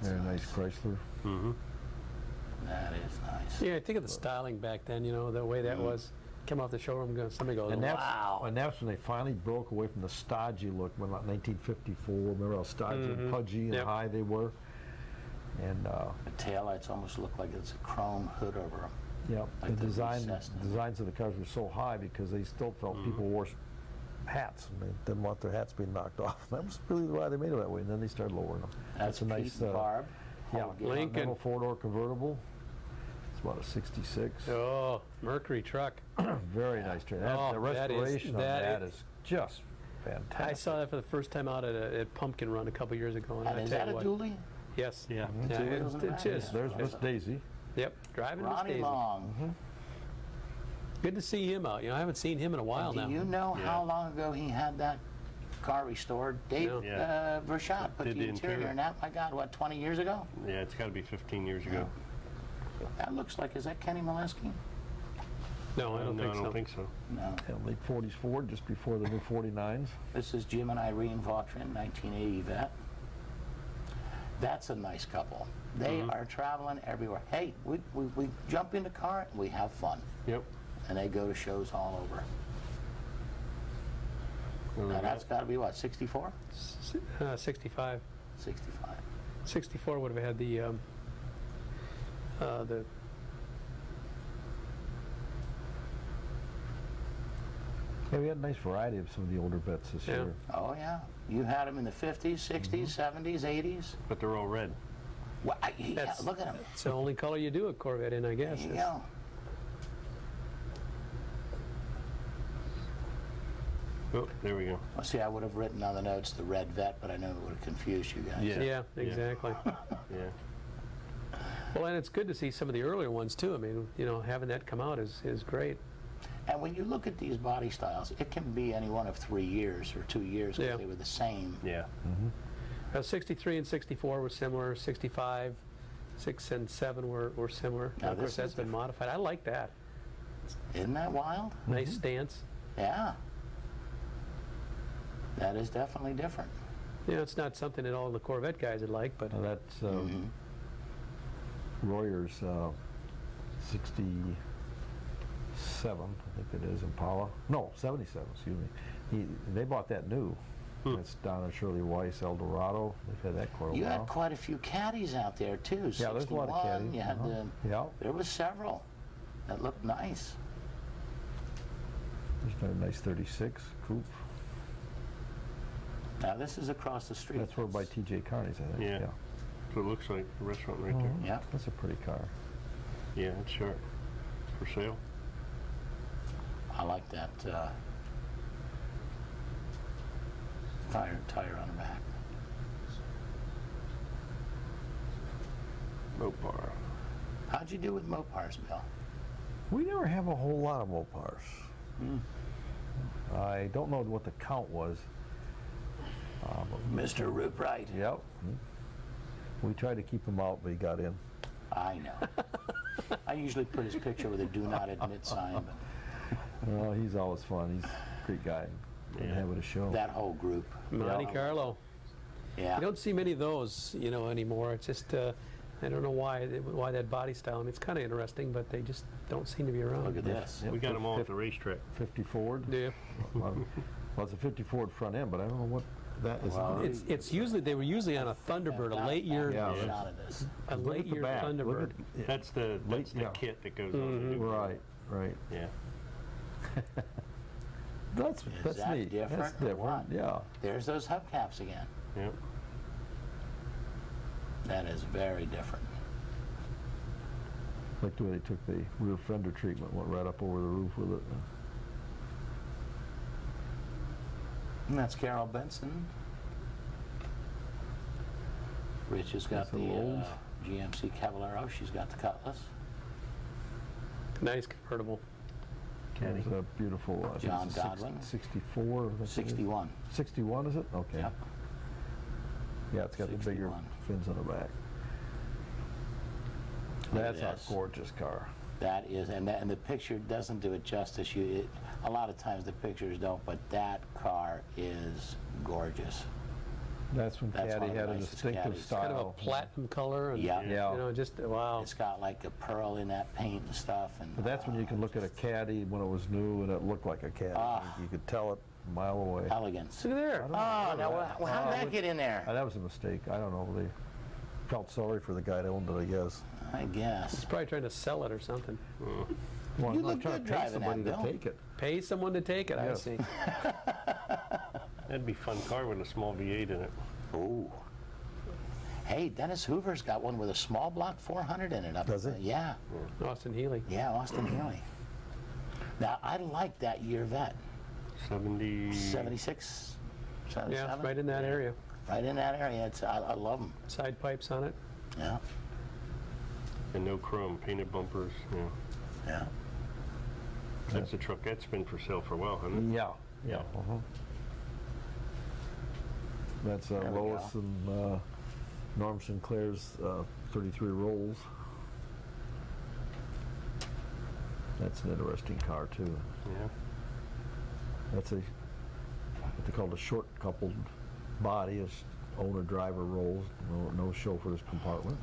That's Very nice Chrysler. That is nice. Yeah, think of the styling back then, you know, the way that was. Come off the showroom, somebody goes, And wow. that's when they finally broke away from the stodgy look, when like 1954. Remember how stodgy and pudgy and high they were? And The taillights almost look like it's a chrome hood over them. yeah, Like the the recessed designs of the cars were so high because they still felt people wore hats, and they didn't want their hats being knocked off. That was really why they made it that way, and then they started lowering them. That's a nice Pete and Barb. yeah, Lincoln. Continental four-door convertible. It's about a 66. Oh, Mercury truck. Very nice train. The Oh, that is- restoration of that that is- is just fantastic. I saw that for the first time out at Pumpkin Run a couple years ago. And And I is tell that a you what, dually? Yes. Yeah. Yeah, Two wheels in the it back? is. There's Miss Daisy. Yep, driving Miss Ronnie Daisy. Long. Good to see him out. You know, I haven't seen him in a while Do now. you know Yeah. how long ago he had that car restored? Dave No. Yeah. Vershot put Did the the interior interior. in that, my God, what, 20 years ago? Yeah, it's got to be 15 years ago. That looks like, is that Kenny Malinsky? No, I don't no, think I so. don't think so. No. Yeah, late 40s Ford, just before the new 49s. This is Jim and Irene Vautrin, 1980 vet. That's a nice couple. They are traveling everywhere. Hey, we jump in the car and we have fun. Yep. And they go to shows all over. Now that's got to be what, 64? 65. 65. 64 would have had the Yeah, we had a nice variety of some of the older vets this Yeah. year. Oh yeah. You had them in the 50s, 60s, 70s, 80s. But they're all red. Well, yeah, That's- look at them. it's the only color you do a Corvette in, I guess. There you go. Oh, there we go. Well, see, I would have written on the notes the red vet, but I know it would have confused you guys. Yeah. Yeah, exactly. Yeah. Well, and it's good to see some of the earlier ones too. I mean, you know, having that come out is great. And when you look at these body styles, it can be any one of 3 years or 2 years because Yeah. they were the same. Yeah. 63 and 64 were similar. 65, 6 and 7 were similar. Now Of this course, is that's been different. modified. I like that. Isn't that wild? Nice stance. Yeah. That is definitely different. You know, it's not something that all the Corvette guys would like, but Now that's Royer's 67, I think it is, Impala. No, 77, excuse me. They bought that new. It's Don and Shirley Weiss Eldorado. They've had that quite a You while. had quite a few caddies out there too. Yeah, there's a lot of 61, caddies. You had Yeah. there was several that looked nice. There's a nice 36 coupe. Now this is across the street. That's where by T.J. Carney's, I think. Yeah. Yeah. So it looks like the restaurant right there. Yeah. That's a pretty car. Yeah, it's sharp. For sale. I like that tire on the back. Mopar. How'd you do with Mopars, Bill? We never have a whole lot of Mopars. I don't know what the count was. Mr. Root Right. Yep. We tried to keep him out, but he got in. I know. I usually put his picture with a do not admit sign, but Well, he's always fun. He's a great guy. Couldn't have it a show. that whole group. Monte Yeah. Carlo. Yeah. You don't see many of those, you know, anymore. It's just, I don't know why that body style. I mean, it's kind of interesting, but they just don't seem to be around. Look at this. Yep, We got them all at the racetrack. 50 Ford. Do you? Well, it's a 50 Ford front end, but I don't know what that is. Well, It's usually, they were usually on a Thunderbird, a late year, Yeah. Shot of this. a Look late at the year back. Look Thunderbird. at- That's the yeah. kit that goes on the new car. Right. Yeah. That's that neat. different That's or what? different. Yeah. There's those hubcaps again. Yep. That is very different. Like the way they took the rear fender treatment, went right up over the roof with it. And that's Carol Benson. Rich has got That's a the Lowe's. GMC Cavallaro. She's got the Cutlass. Nice convertible. It was a beautiful. I think John it's a Godwin. 64. I think it is. 61. 61 is it? Okay. Yep. Yeah, it's got the bigger 61. fins on the back. at That's this. a gorgeous car. That is, and the picture doesn't do it justice. A lot of times the pictures don't, but that car is gorgeous. That's when That's one Caddy of the had a nicest distinctive Caddies. Kind of a style. platinum color, and Yeah. Yeah. you know, just wow. It's got like a pearl in that paint and stuff. And But that's when you can look at a Caddy when it was new and it looked like a Caddy. Ah. You could tell it a mile away. elegance. Look there. Oh, now how did that get in there? That was a mistake. I don't know. They felt sorry for the guy that owned it, I guess. I guess. He's probably trying to sell it or something. Well, You I'm look trying good to pay driving somebody that, to Bill. take it. Pay someone to take it, I Yes. see. That'd be a fun car with a small V8 in it. Ooh. Hey, Dennis Hoover's got one with a small block 400 in it. Up Does he? Yeah. Austin Healy. Yeah, Austin Healy. Now, I like that year vet. 76. 77? Yeah, it's right in that area. Right in that area. I love them. Side pipes on it. Yeah. And no chrome, painted bumpers. Yeah. Yeah. That's a truck that's been for sale for a while, hasn't it? Yeah. Yeah. That's There we Lois go. and Norm Sinclair's 33 Rolls. That's an interesting car, too. Yeah. That's what they call a short coupled body, is owner-driver rolls, no chauffeur's compartment.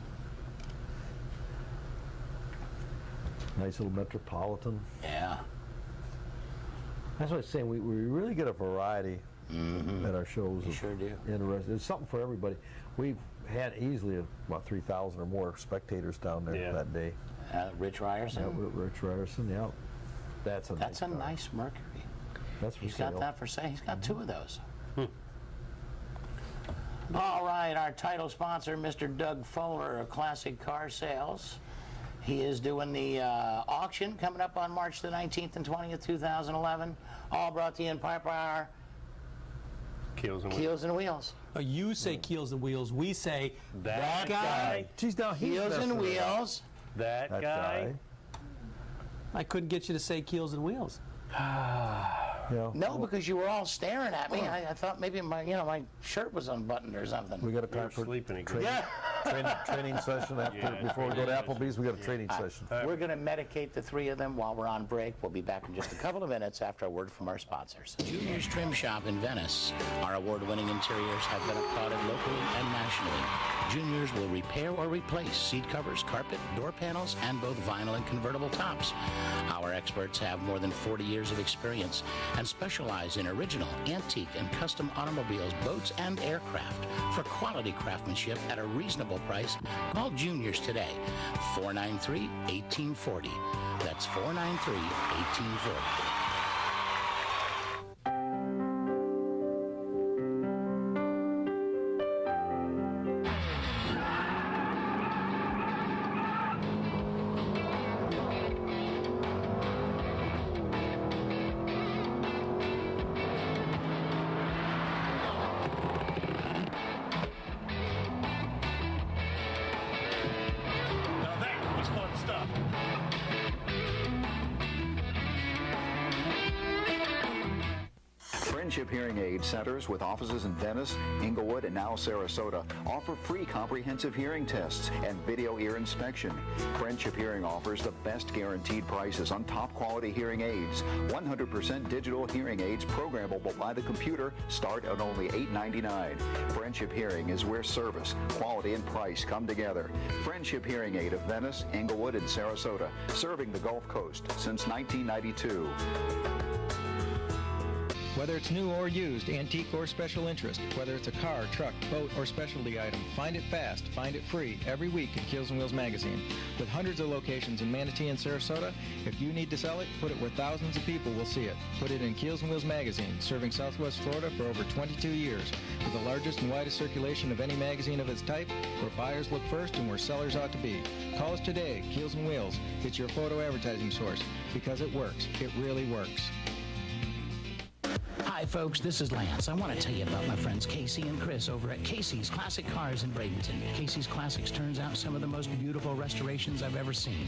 Nice little Metropolitan. Yeah. That's what I'm saying, we really get a variety at our shows. You of sure do. There's something for everybody. We've had easily about 3,000 or more spectators down there Yeah. that day. Rich Ryerson. Yeah, Rich Ryerson, yeah. That's a That's a car. nice Mercury. That's for He's sale. got that for sale. He's got two of those. All right, our title sponsor, Mr. Doug Fuller of Classic Car Sales. He is doing the auction coming up on March the 19th and 20th, 2011. All brought to you in part by our Keels and wheels. Keels and Wheels. You say keels and wheels. We say That guy. Geez, now he's Keels messing and it up. Wheels. That That guy. I couldn't get you to say keels and wheels. Yeah. No, because you were all staring at me. I thought maybe my shirt was unbuttoned or something. We got a We were time for sleeping again. Yeah. training session after, Yeah, before we go to training Applebee's. We got a training session. We're going to medicate the three of them while we're on break. We'll be back in just a couple of minutes after a word from our sponsors. Junior's Trim Shop in Venice. Our award-winning interiors have been applauded locally and nationally. Junior's will repair or replace seat covers, carpet, door panels, and both vinyl and convertible tops. Our experts have more than 40 years of experience and specialize in original, antique, and custom automobiles, boats, and aircraft. For quality craftsmanship at a reasonable price, call Junior's today, 493-1840. That's 493-1840. Now that was fun stuff. Friendship Hearing Aid Centers with offices in Venice, Inglewood, and now Sarasota offer free comprehensive hearing tests and video ear inspection. Friendship Hearing offers the best guaranteed prices on top quality hearing aids. 100% digital hearing aids programmable by the computer start at only $8.99. Friendship Hearing is where service, quality, and price come together. Friendship Hearing Aid of Venice, Inglewood, and Sarasota, serving the Gulf Coast since 1992. Whether it's new or used, antique or special interest, whether it's a car, truck, boat, or specialty item, find it fast, find it free every week in Keels and Wheels magazine. With hundreds of locations in Manatee and Sarasota, if you need to sell it, put it where thousands of people will see it. Put it in Keels and Wheels magazine, serving Southwest Florida for over 22 years, with the largest and widest circulation of any magazine of its type, where buyers look first and where sellers ought to be. Call us today, Keels and Wheels. It's your photo advertising source, because it works. It really works. Hi, folks. This is Lance. I want to tell you about my friends Casey and Chris over at Casey's Classic Cars in Bradenton. Casey's Classics turns out some of the most beautiful restorations I've ever seen.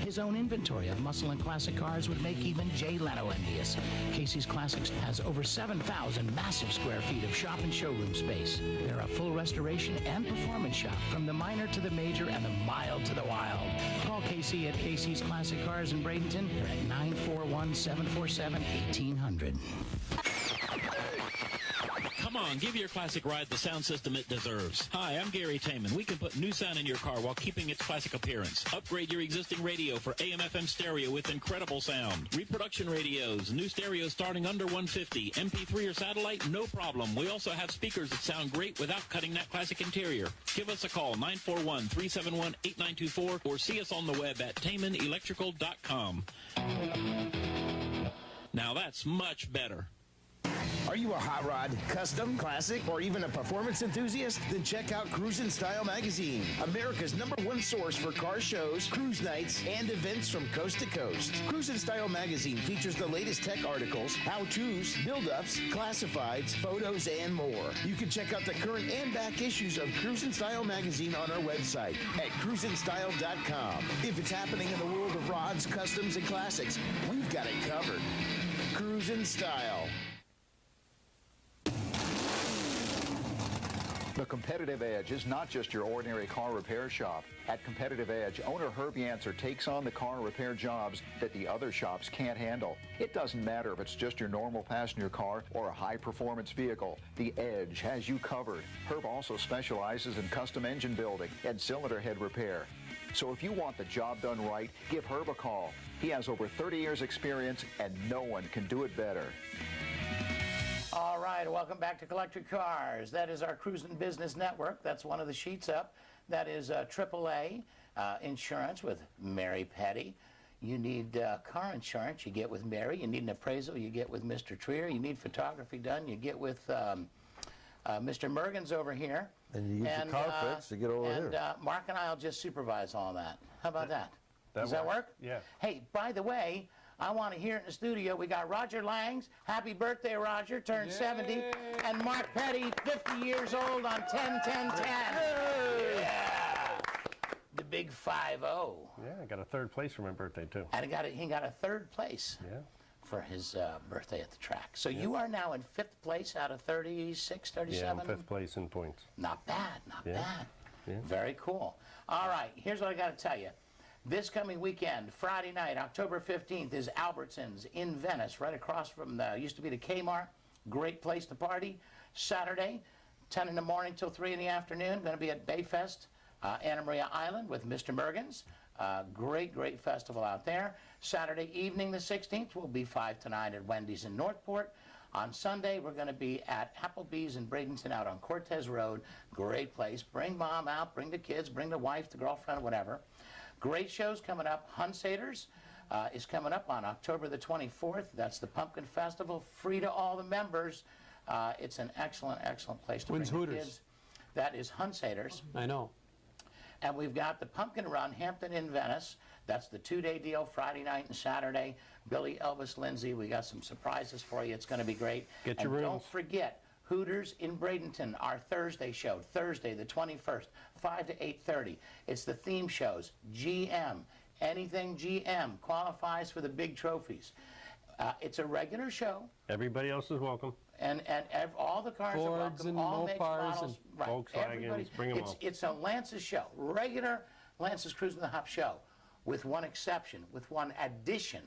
His own inventory of muscle and classic cars would make even Jay Leno envious. Casey's Classics has over 7,000 massive square feet of shop and showroom space. They're a full restoration and performance shop, from the minor to the major and the mild to the wild. Call Casey at Casey's Classic Cars in Bradenton. They're at 941-747-1800. Come on, give your classic ride the sound system it deserves. Hi, I'm Gary Taman. We can put new sound in your car while keeping its classic appearance. Upgrade your existing radio for AM/FM stereo with incredible sound. Reproduction radios, new stereos starting under $150. MP3 or satellite, no problem. We also have speakers that sound great without cutting that classic interior. Give us a call, 941-371-8924, or see us on the web at TamanElectrical.com. Now that's much better. Are you a hot rod, custom, classic, or even a performance enthusiast? Then check out Cruisin' Style Magazine, America's #1 source for car shows, cruise nights, and events from coast to coast. Cruisin' Style Magazine features the latest tech articles, how-tos, build-ups, classifieds, photos, and more. You can check out the current and back issues of Cruisin' Style Magazine on our website at cruisinstyle.com. If it's happening in the world of rods, customs, and classics, we've got it covered. Cruisin' Style. The Competitive Edge is not just your ordinary car repair shop. At Competitive Edge, owner Herb Yancer takes on the car repair jobs that the other shops can't handle. It doesn't matter if it's just your normal passenger car or a high-performance vehicle. The Edge has you covered. Herb also specializes in custom engine building and cylinder head repair. So if you want the job done right, give Herb a call. He has over 30 years experience and no one can do it better. All right, welcome back to Collect Your Cars. That is our Cruisin' Business Network. That's one of the sheets up. That is AAA insurance with Mary Petty. You need car insurance, you get with Mary. You need an appraisal, you get with Mr. Trier. You need photography done, you get with Mr. Mergens over here. And you use the car fix to get over here. And Mark and I will just supervise all that. How about that? Does that work? Yeah. Hey, by the way, I want to hear it in the studio. We got Roger Langs. Happy birthday, Roger. Turned 70. And Mark Petty, 50 years old on 10-10-10. Yeah. The big 5-0. Yeah, I got a third place for my birthday, too. And he got a third place for his birthday at the track. So you are now in 5th place out of 36, 37? Yeah, I'm 5th place in points. Not bad, not bad. Yeah. Very cool. All right, here's what I got to tell you. This coming weekend, Friday night, October 15th, is Albertsons in Venice, right across from the, used to be the Kmart. Great place to party. Saturday, 10 in the morning till 3 in the afternoon, going to be at Bayfest, Anna Maria Island with Mr. Mergens. Great, great festival out there. Saturday evening, the 16th, will be 5 to 9 at Wendy's in Northport. On Sunday, we're going to be at Applebee's in Bradenton out on Cortez Road. Great place. Bring mom out, bring the kids, bring the wife, the girlfriend, whatever. Great shows coming up. Hunsaders is coming up on October the 24th. That's the Pumpkin Festival, free to all the members. It's an excellent, excellent place to When's bring the Hooters? kids. That is Hunsaders. I know. And we've got the Pumpkin Run, Hampton in Venice. That's the 2-day deal, Friday night and Saturday. Billy, Elvis, Lindsay, we got some surprises for you. It's going to be great. Get your and rooms. Don't forget, Hooters in Bradenton, our Thursday show, Thursday the 21st, 5 to 8:30. It's the theme shows, GM. Anything GM qualifies for the big trophies. It's a regular show. Everybody else is welcome. And all the cars are Fords welcome, and all makes, Mopars models. and Right. Volkswagens, Everybody's- bring 'em all. It's a Lance's show, regular Lance's Cruising the Hop show, with one exception, with one addition.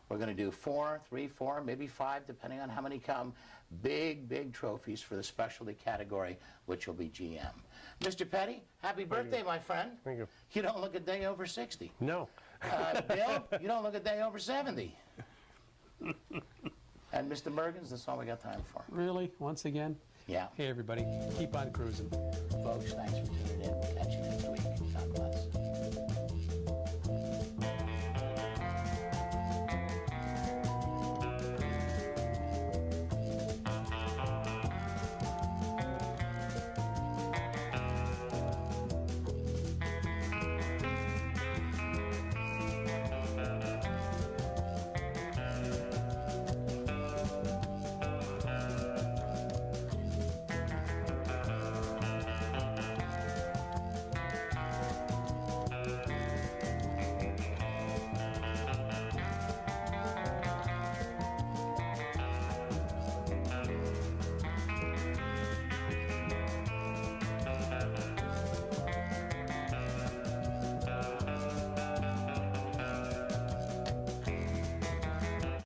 We're going to do 4, 3, 4, maybe 5, depending on how many come. Big, big trophies for the specialty category, which will be GM. Mr. Petty, happy birthday, my friend. Thank you. You don't look a day over 60. No. Bill, you don't look a day over 70. And Mr. Mergens, that's all we got time for. Really? Once again? Yeah. Hey, everybody. Keep on cruising. Folks, thanks for tuning in. We'll catch you next week.